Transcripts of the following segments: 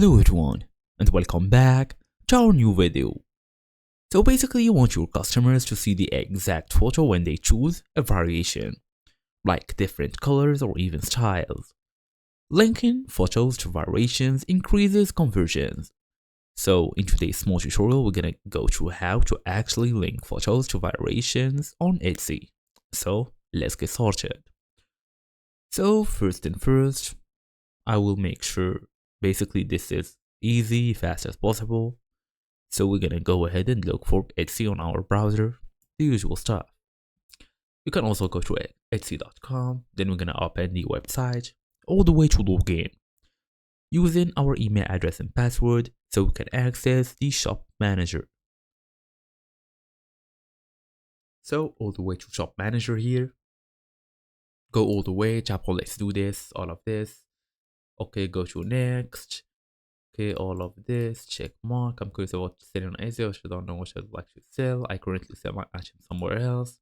Hello everyone and welcome back to our new video. So basically you want your customers to see the exact photo when they choose a variation, like different colors or even styles. Linking photos to variations increases conversions. So in today's small tutorial we're gonna go through how to actually link photos to variations on Etsy. So let's get started. So first and first, I will make sure basically this is easy, fast as possible. So we're gonna go ahead and look for Etsy on our browser, the usual stuff. You can also go to Etsy.com, then we're gonna open the website all the way to log in using our email address and password so we can access the shop manager. So all the way to shop manager here, go all the way, tap on let's do this, all of this. Okay, go to next. Okay, all of this, check mark. I'm curious about selling on Etsy, which I don't know what I'd like to sell. I currently sell my item somewhere else.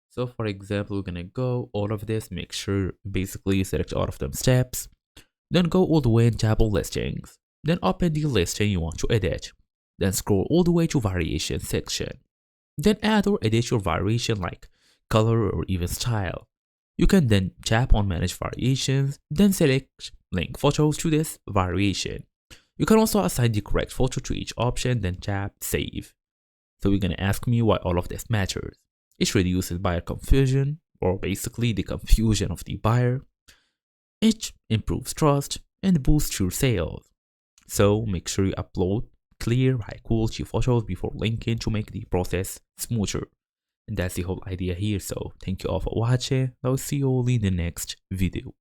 So for example, we're gonna go all of this, make sure basically select all of them steps. Then go all the way and tap on listings. Then open the listing you want to edit. Then scroll all the way to variation section. Then add or edit your variation like color or even style. You can then tap on manage variations, then select link photos to this variation. You can also assign the correct photo to each option, then tap save. So you're gonna ask me why all of this matters. It reduces buyer confusion, or basically the confusion of the buyer. It improves trust and boosts your sales. So make sure you upload clear, high quality photos before linking to make the process smoother. And that's the whole idea here. So thank you all for watching. I'll see you all in the next video.